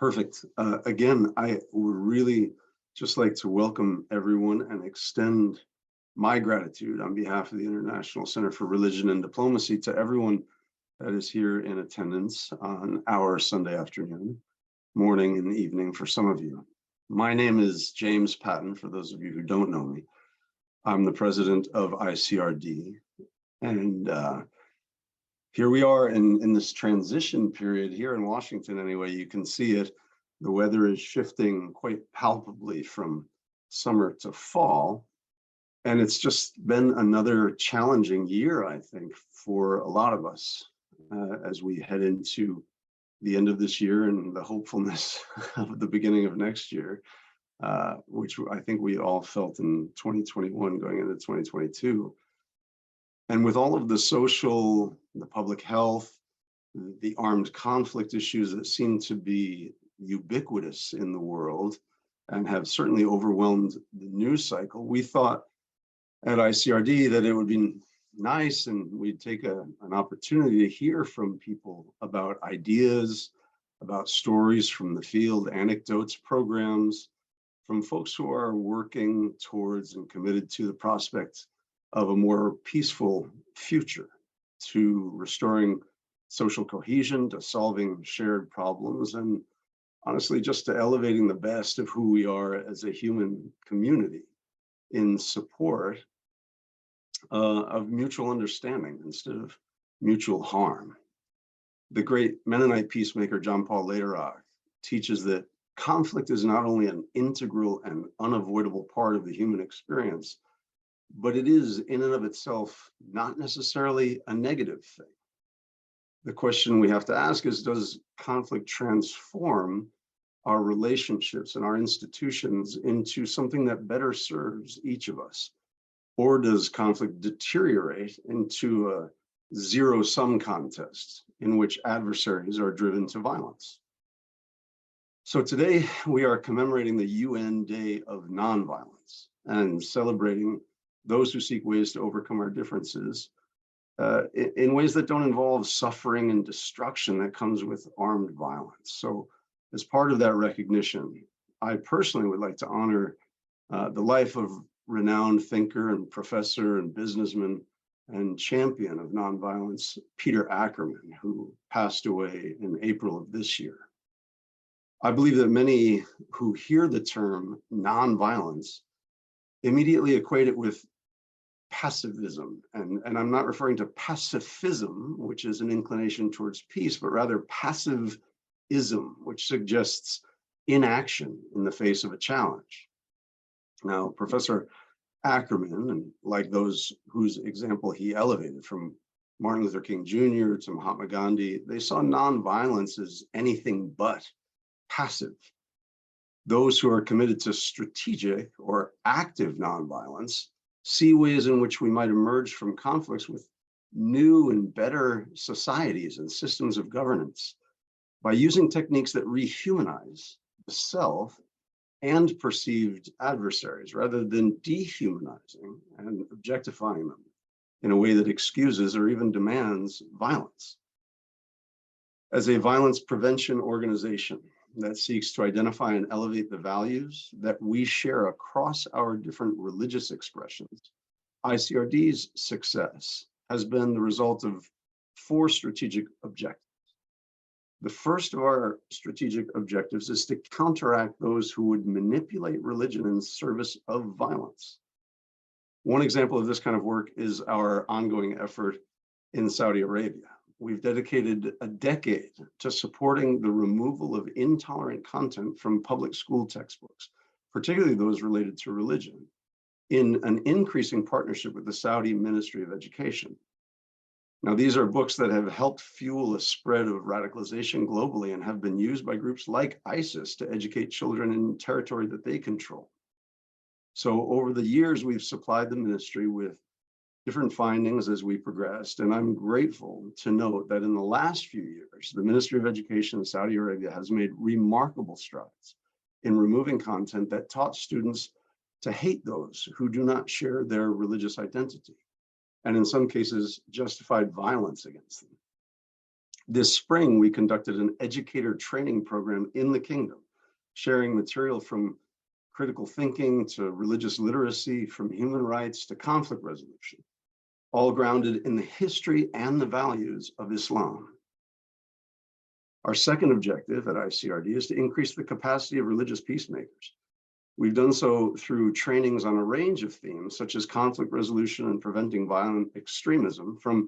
Perfect. Again, I would really just like to welcome everyone and extend my gratitude on behalf of the International Center for Religion and Diplomacy to everyone that is here in attendance on our Sunday afternoon, morning and evening for some of you. My name is James Patton, for those of you who don't know me. I'm the president of ICRD, and here we are in this transition period here in Washington. Anyway, you can see it. The weather is shifting quite palpably from summer to fall. And it's just been another challenging year, I think, for a lot of us as we head into the end of this year and the hopefulness of the beginning of next year, which I think we all felt in 2021 going into 2022. And with all of the social, the public health, the armed conflict issues that seem to be ubiquitous in the world and have certainly overwhelmed the news cycle, we thought at ICRD that it would be nice and we'd take an opportunity to hear from people about ideas, about stories from the field, anecdotes, programs, from folks who are working towards and committed to the prospect of a more peaceful future, to restoring social cohesion, to solving shared problems, and honestly, just to elevating the best of who we are as a human community in support of mutual understanding instead of mutual harm. The great Mennonite peacemaker John Paul Lederach teaches that conflict is not only an integral and unavoidable part of the human experience, but it is in and of itself not necessarily a negative thing. The question we have to ask is, does conflict transform our relationships and our institutions into something that better serves each of us? Or does conflict deteriorate into a zero-sum contest in which adversaries are driven to violence? So today we are commemorating the UN Day of Nonviolence and celebrating those who seek ways to overcome our differences in ways that don't involve suffering and destruction that comes with armed violence. So as part of that recognition, I personally would like to honor the life of renowned thinker and professor and businessman and champion of nonviolence, Peter Ackerman, who passed away in April of this year. I believe that many who hear the term nonviolence immediately equate it with pacifism. And I'm not referring to pacifism, which is an inclination towards peace, but rather passivism, which suggests inaction in the face of a challenge. Now, Professor Ackerman, and like those whose example he elevated, from Martin Luther King Jr. to Mahatma Gandhi, they saw nonviolence as anything but passive. Those who are committed to strategic or active nonviolence see ways in which we might emerge from conflicts with new and better societies and systems of governance by using techniques that rehumanize the self and perceived adversaries rather than dehumanizing and objectifying them in a way that excuses or even demands violence. As a violence prevention organization that seeks to identify and elevate the values that we share across our different religious expressions, ICRD's success has been the result of 4 strategic objectives. The first of our strategic objectives is to counteract those who would manipulate religion in service of violence. One example of this kind of work is our ongoing effort in Saudi Arabia. We've dedicated a decade to supporting the removal of intolerant content from public school textbooks, particularly those related to religion, in an increasing partnership with the Saudi Ministry of Education. Now, these are books that have helped fuel a spread of radicalization globally and have been used by groups like ISIS to educate children in territory that they control. So over the years, we've supplied the ministry with different findings as we progressed, and I'm grateful to note that in the last few years, the Ministry of Education in Saudi Arabia has made remarkable strides in removing content that taught students to hate those who do not share their religious identity, and in some cases, justified violence against them. This spring, we conducted an educator training program in the kingdom, sharing material from critical thinking to religious literacy, from human rights to conflict resolution, all grounded in the history and the values of Islam. Our second objective at ICRD is to increase the capacity of religious peacemakers. We've done so through trainings on a range of themes, such as conflict resolution and preventing violent extremism, from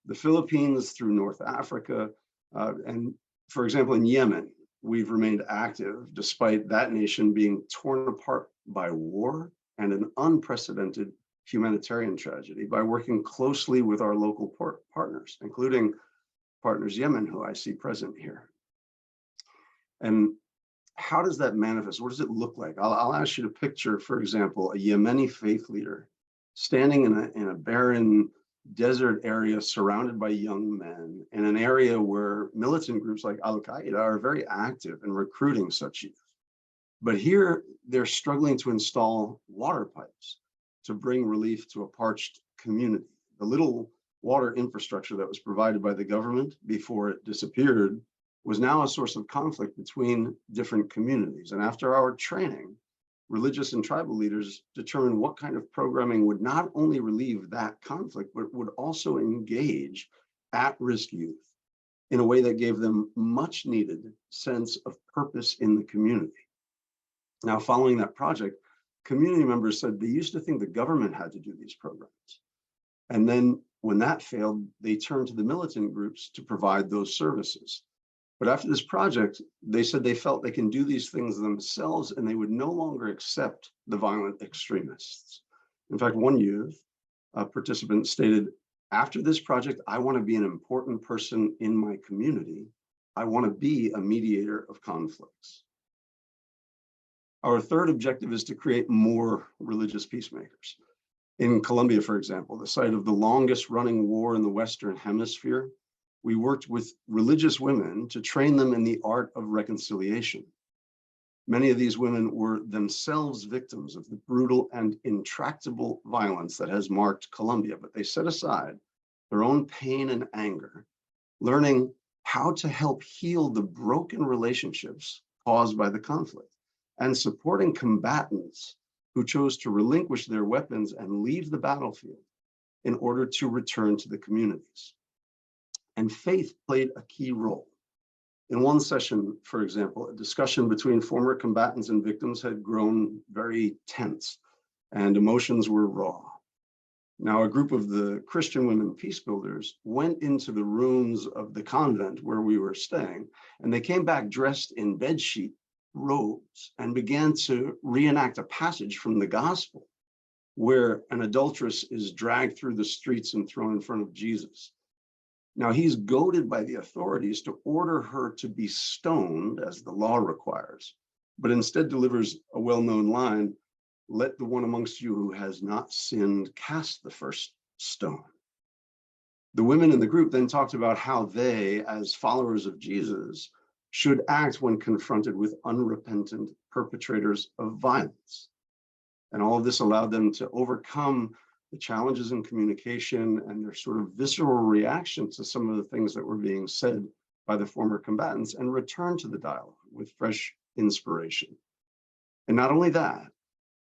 the Philippines through North Africa. And for example, in Yemen, we've remained active despite that nation being torn apart by war and an unprecedented humanitarian tragedy, by working closely with our local partners, including Partners Yemen, who I see present here. And how does that manifest? What does it look like? I'll ask you to picture, for example, a Yemeni faith leader standing in a barren desert area surrounded by young men in an area where militant groups like Al-Qaeda are very active in recruiting such youth. But here they're struggling to install water pipes to bring relief to a parched community. The little water infrastructure that was provided by the government before it disappeared was now a source of conflict between different communities. And after our training, religious and tribal leaders determined what kind of programming would not only relieve that conflict, but would also engage at-risk youth in a way that gave them much needed sense of purpose in the community. Now, following that project, community members said they used to think the government had to do these programs. And then when that failed, they turned to the militant groups to provide those services. But after this project, they said they felt they can do these things themselves and they would no longer accept the violent extremists. In fact, one youth participant stated, after this project, I want to be an important person in my community. I want to be a mediator of conflicts. Our third objective is to create more religious peacemakers. In Colombia, for example, the site of the longest running war in the Western Hemisphere, we worked with religious women to train them in the art of reconciliation. Many of these women were themselves victims of the brutal and intractable violence that has marked Colombia, but they set aside their own pain and anger, learning how to help heal the broken relationships caused by the conflict, and supporting combatants who chose to relinquish their weapons and leave the battlefield in order to return to the communities. And faith played a key role. In one session, for example, a discussion between former combatants and victims had grown very tense and emotions were raw. Now, a group of the Christian women peace builders went into the rooms of the convent where we were staying, and they came back dressed in bedsheet robes and began to reenact a passage from the gospel where an adulteress is dragged through the streets and thrown in front of Jesus. Now, he's goaded by the authorities to order her to be stoned, as the law requires, but instead delivers a well-known line, "Let the one amongst you who has not sinned cast the first stone." The women in the group then talked about how they, as followers of Jesus, should act when confronted with unrepentant perpetrators of violence. And all of this allowed them to overcome the challenges in communication and their sort of visceral reaction to some of the things that were being said by the former combatants and return to the dialogue with fresh inspiration. And not only that,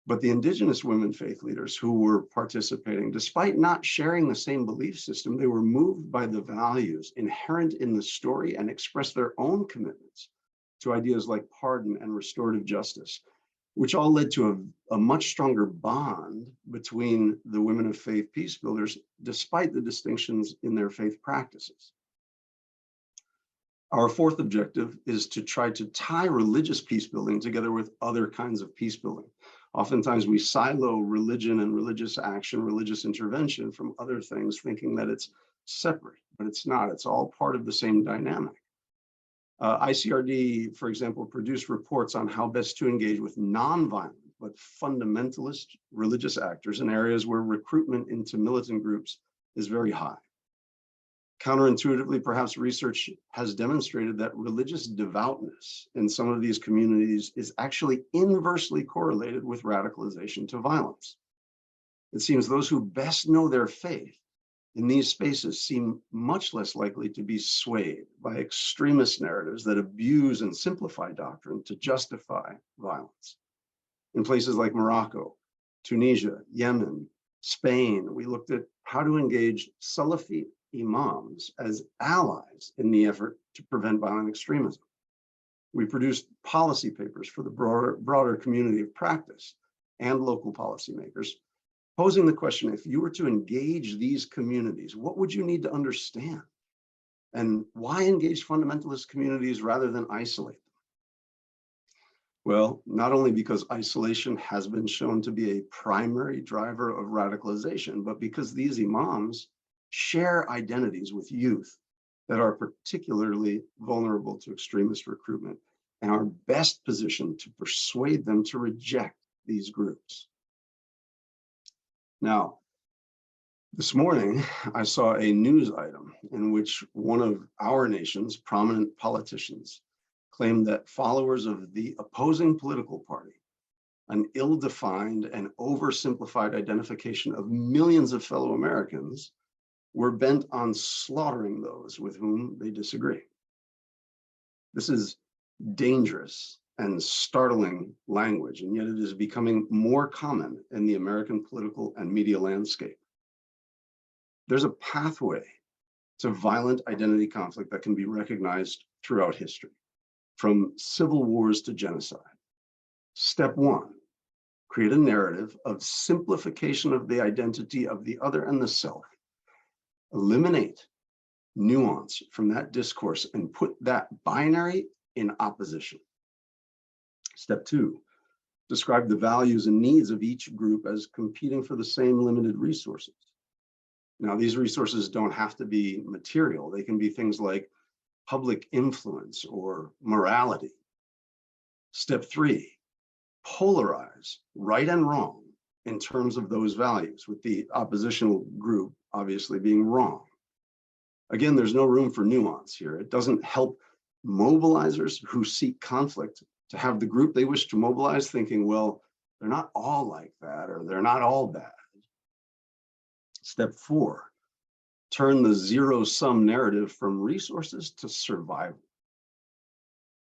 but the indigenous women faith leaders who were participating, despite not sharing the same belief system, they were moved by the values inherent in the story and expressed their own commitments to ideas like pardon and restorative justice, which all led to a much stronger bond between the women of faith peace builders, despite the distinctions in their faith practices. Our fourth objective is to try to tie religious peace building together with other kinds of peace building. Oftentimes we silo religion and religious action, religious intervention from other things, thinking that it's separate, but it's not. It's all part of the same dynamic. ICRD, for example, produced reports on how best to engage with nonviolent but fundamentalist religious actors in areas where recruitment into militant groups is very high. Counterintuitively, perhaps research has demonstrated that religious devoutness in some of these communities is actually inversely correlated with radicalization to violence. It seems those who best know their faith in these spaces seem much less likely to be swayed by extremist narratives that abuse and simplify doctrine to justify violence. In places like Morocco, Tunisia, Yemen, Spain, we looked at how to engage Salafi imams as allies in the effort to prevent violent extremism. We produced policy papers for the broader community of practice and local policymakers, posing the question, if you were to engage these communities, what would you need to understand? And why engage fundamentalist communities rather than isolate them? Well, not only because isolation has been shown to be a primary driver of radicalization, but because these imams share identities with youth that are particularly vulnerable to extremist recruitment and are best positioned to persuade them to reject these groups. Now, this morning, I saw a news item in which one of our nation's prominent politicians claimed that followers of the opposing political party, an ill-defined and oversimplified identification of millions of fellow Americans, were bent on slaughtering those with whom they disagree. This is dangerous and startling language, and yet it is becoming more common in the American political and media landscape. There's a pathway to violent identity conflict that can be recognized throughout history, from civil wars to genocide. Step one, create a narrative of simplification of the identity of the other and the self. Eliminate nuance from that discourse and put that binary in opposition. Step two, describe the values and needs of each group as competing for the same limited resources. Now, these resources don't have to be material. They can be things like public influence or morality. Step three, polarize right and wrong in terms of those values, with the oppositional group obviously being wrong. Again, there's no room for nuance here. It doesn't help mobilizers who seek conflict to have the group they wish to mobilize thinking, well, they're not all like that, or they're not all bad. Step four, turn the zero-sum narrative from resources to survival.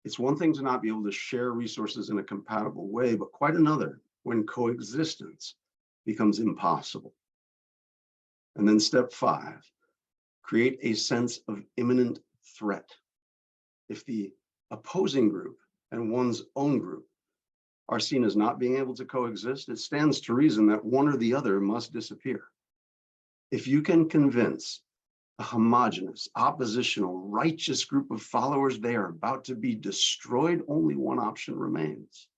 It's one thing to not be able to share resources in a compatible way, but quite another when coexistence becomes impossible. And then step five, create a sense of imminent threat. If the opposing group and one's own group are seen as not being able to coexist, it stands to reason that one or the other must disappear. If you can convince a homogeneous, oppositional, righteous group of followers they are about to be destroyed, only one option remains: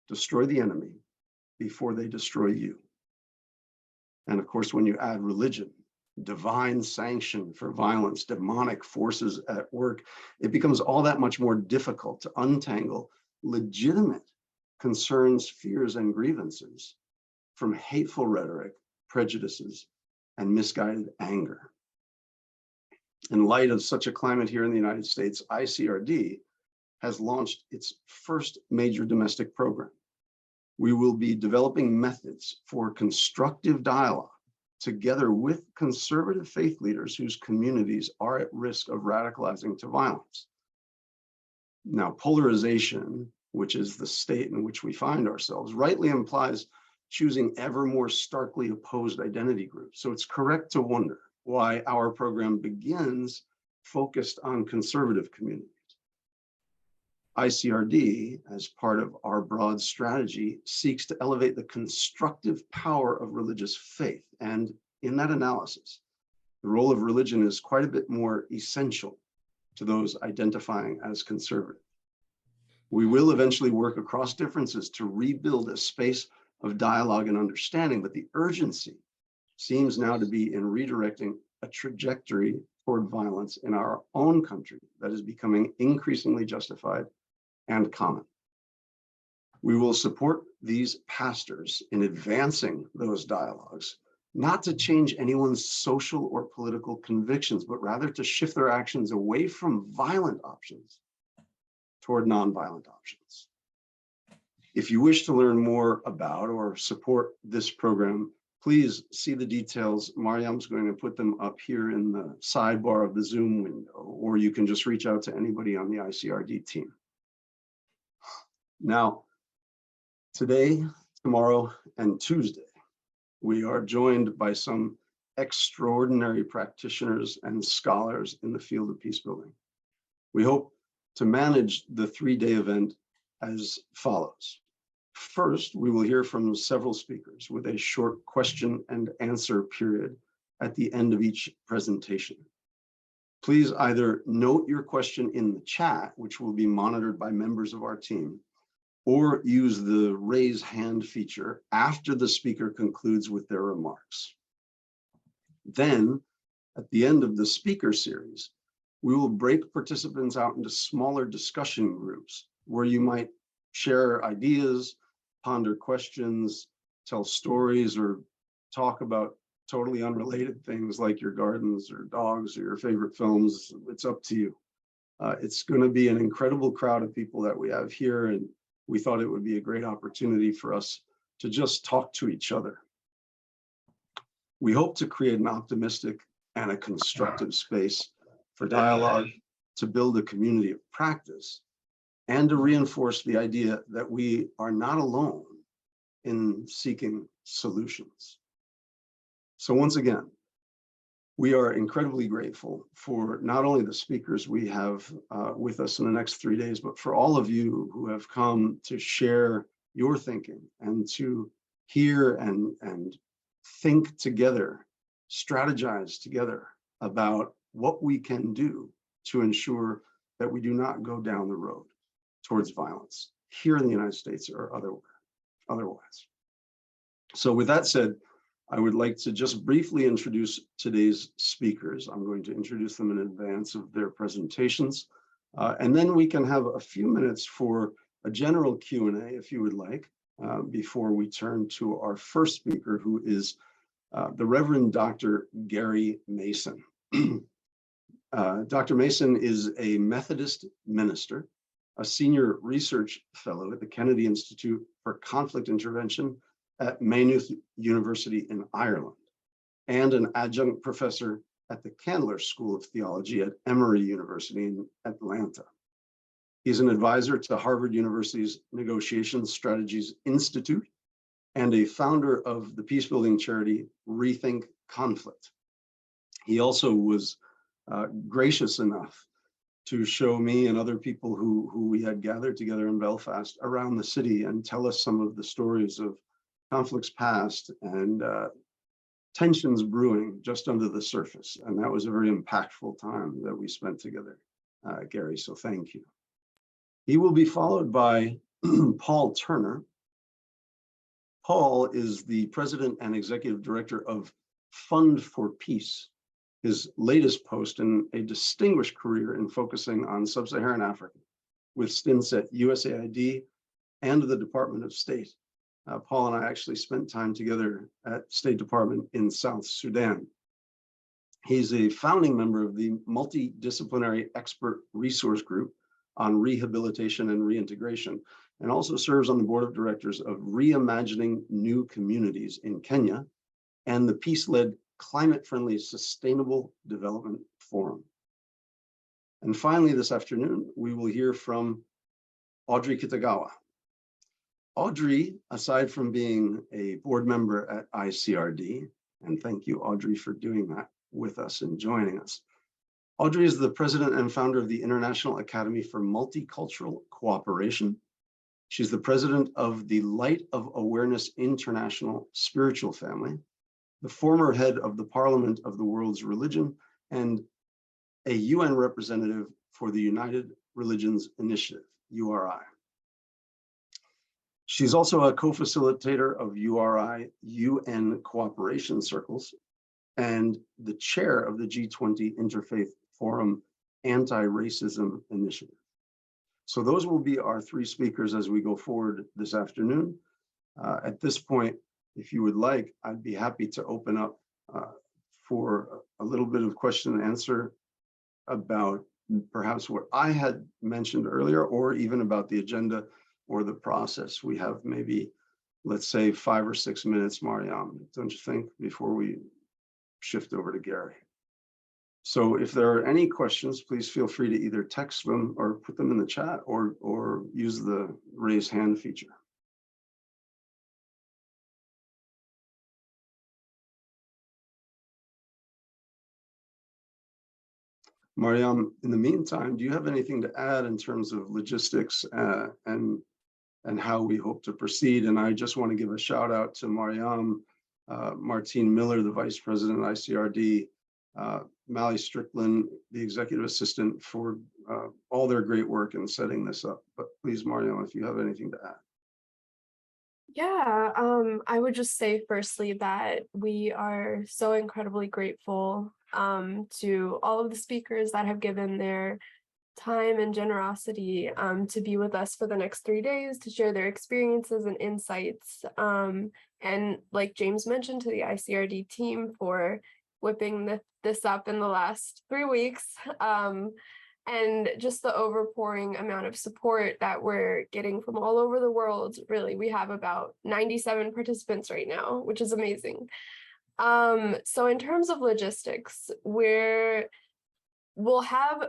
destroy the enemy before they destroy you. And of course, when you add religion, divine sanction for violence, demonic forces at work, it becomes all that much more difficult to untangle legitimate concerns, fears, and grievances from hateful rhetoric, prejudices, and misguided anger. In light of such a climate here in the United States, ICRD has launched its first major domestic program. We will be developing methods for constructive dialogue together with conservative faith leaders whose communities are at risk of radicalizing to violence. Now, polarization, which is the state in which we find ourselves, rightly implies choosing ever more starkly opposed identity groups. So it's correct to wonder why our program begins focused on conservative communities. ICRD, as part of our broad strategy, seeks to elevate the constructive power of religious faith. And in that analysis, the role of religion is quite a bit more essential to those identifying as conservative. We will eventually work across differences to rebuild a space of dialogue and understanding, but the urgency seems now to be in redirecting a trajectory toward violence in our own country that is becoming increasingly justified and common. We will support these pastors in advancing those dialogues, not to change anyone's social or political convictions, but rather to shift their actions away from violent options toward nonviolent options. If you wish to learn more about or support this program, Please see the details. Mariam's going to put them up here in the sidebar of the Zoom window, or you can just reach out to anybody on the ICRD team. Now, today, tomorrow, and Tuesday, we are joined by some extraordinary practitioners and scholars in the field of peace building. We hope to manage the 3-day event as follows. First, we will hear from several speakers with a short question and answer period at the end of each presentation. Please either note your question in the chat, which will be monitored by members of our team, or use the raise hand feature after the speaker concludes with their remarks. Then, at the end of the speaker series, we will break participants out into smaller discussion groups where you might share ideas, ponder questions, tell stories, or talk about totally unrelated things like your gardens or dogs or your favorite films. It's up to you. It's going to be an incredible crowd of people that we have here, and we thought it would be a great opportunity for us to just talk to each other. We hope to create an optimistic and a constructive space for dialogue, to build a community of practice, and to reinforce the idea that we are not alone in seeking solutions. So once again, we are incredibly grateful for not only the speakers we have with us in the next 3 days, but for all of you who have come to share your thinking and to hear and think together, strategize together about what we can do to ensure that we do not go down the road towards violence here in the United States or otherwise. So with that said, I would like to just briefly introduce today's speakers. I'm going to introduce them in advance of their presentations, and then we can have a few minutes for a general Q&A if you would like, before we turn to our first speaker, who is the Reverend Dr. Gary Mason. Dr. Mason is a Methodist minister, a senior research fellow at the Kennedy Institute for Conflict Intervention at Maynooth University in Ireland, and an adjunct professor at the Candler School of Theology at Emory University in Atlanta. He's an advisor to Harvard University's Negotiation Strategies Institute and a founder of the peacebuilding charity Rethink Conflict. He also was gracious enough to show me and other people who we had gathered together in Belfast around the city and tell us some of the stories of conflicts past and tensions brewing just under the surface. And that was a very impactful time that we spent together, Gary, so thank you. He will be followed by Paul Turner. Paul is the president and executive director of Fund for Peace, his latest post in a distinguished career in focusing on sub-Saharan Africa, with stints at USAID and the Department of State. Paul and I actually spent time together at State Department in South Sudan. He's a founding member of the Multidisciplinary Expert Resource Group on Rehabilitation and Reintegration, and also serves on the board of directors of Reimagining New Communities in Kenya and the peace-led Climate-Friendly Sustainable Development Forum. And finally, this afternoon, we will hear from Audrey Kitagawa. Audrey, aside from being a board member at ICRD, and thank you, Audrey, for doing that with us and joining us. Audrey is the president and founder of the International Academy for Multicultural Cooperation. She's the president of the Light of Awareness International Spiritual Family, the former head of the Parliament of the World's Religion, and a UN representative for the United Religions Initiative, URI. She's also a co-facilitator of URI UN cooperation circles and the chair of the G20 Interfaith Forum Anti-Racism Initiative. So those will be our three speakers as we go forward this afternoon. At this point, if you would like, I'd be happy to open up for a little bit of question and answer about perhaps what I had mentioned earlier, or even about the agenda or the process. We have maybe let's say 5 or 6 minutes, Mariam, don't you think, before we shift over to Gary? So if there are any questions, please feel free to either text them or put them in the chat or use the raise hand feature. Mariam, in the meantime, do you have anything to add in terms of logistics and how we hope to proceed? And I just want to give a shout out to Mariam, Martine Miller, the Vice President of ICRD, Mally Strickland, the Executive Assistant, for all their great work in setting this up. But please, Mariam, if you have anything to add. Yeah, I would just say firstly that we are so incredibly grateful to all of the speakers that have given their time and generosity to be with us for the next 3 days, to share their experiences and insights. And like James mentioned, to the ICRD team for whipping this up in the last 3 weeks. And just the overpouring amount of support that we're getting from all over the world. Really, we have about 97 participants right now, which is amazing. So in terms of logistics, we'll have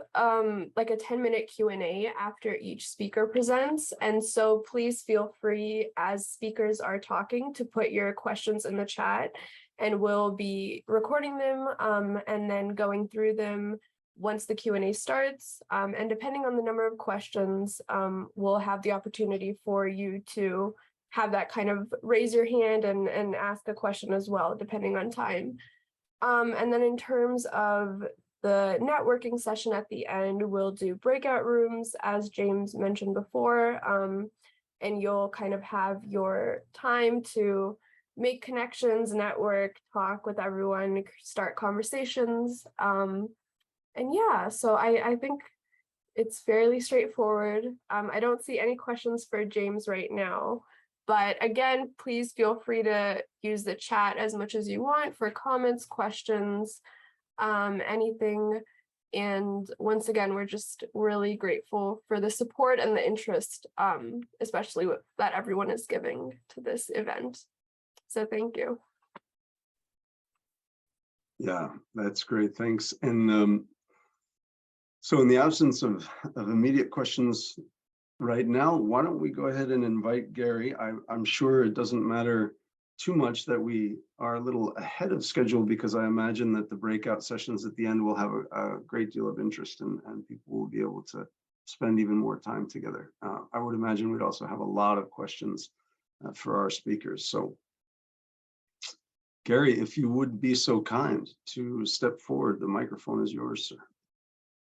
like a 10-minute Q&A after each speaker presents. And so please feel free, as speakers are talking, to put your questions in the chat, and we'll be recording them and then going through them once the Q&A starts. And depending on the number of questions, we'll have the opportunity for you to have that kind of raise your hand and ask a question as well, depending on time. And then in terms of the networking session at the end, we'll do breakout rooms, as James mentioned before, and you'll kind of have your time to make connections, network, talk with everyone, start conversations. And yeah, so I think it's fairly straightforward. I don't see any questions for James right now, but again, please feel free to use the chat as much as you want for comments, questions, anything. And once again, we're just really grateful for the support and the interest, especially that everyone is giving to this event. So thank you. Yeah, that's great. Thanks. And so in the absence of immediate questions right now, why don't we go ahead and invite Gary? I'm sure it doesn't matter too much that we are a little ahead of schedule, because I imagine that the breakout sessions at the end will have a great deal of interest, and people will be able to spend even more time together. I would imagine we'd also have a lot of questions for our speakers. So Gary, if you would be so kind to step forward, the microphone is yours, sir.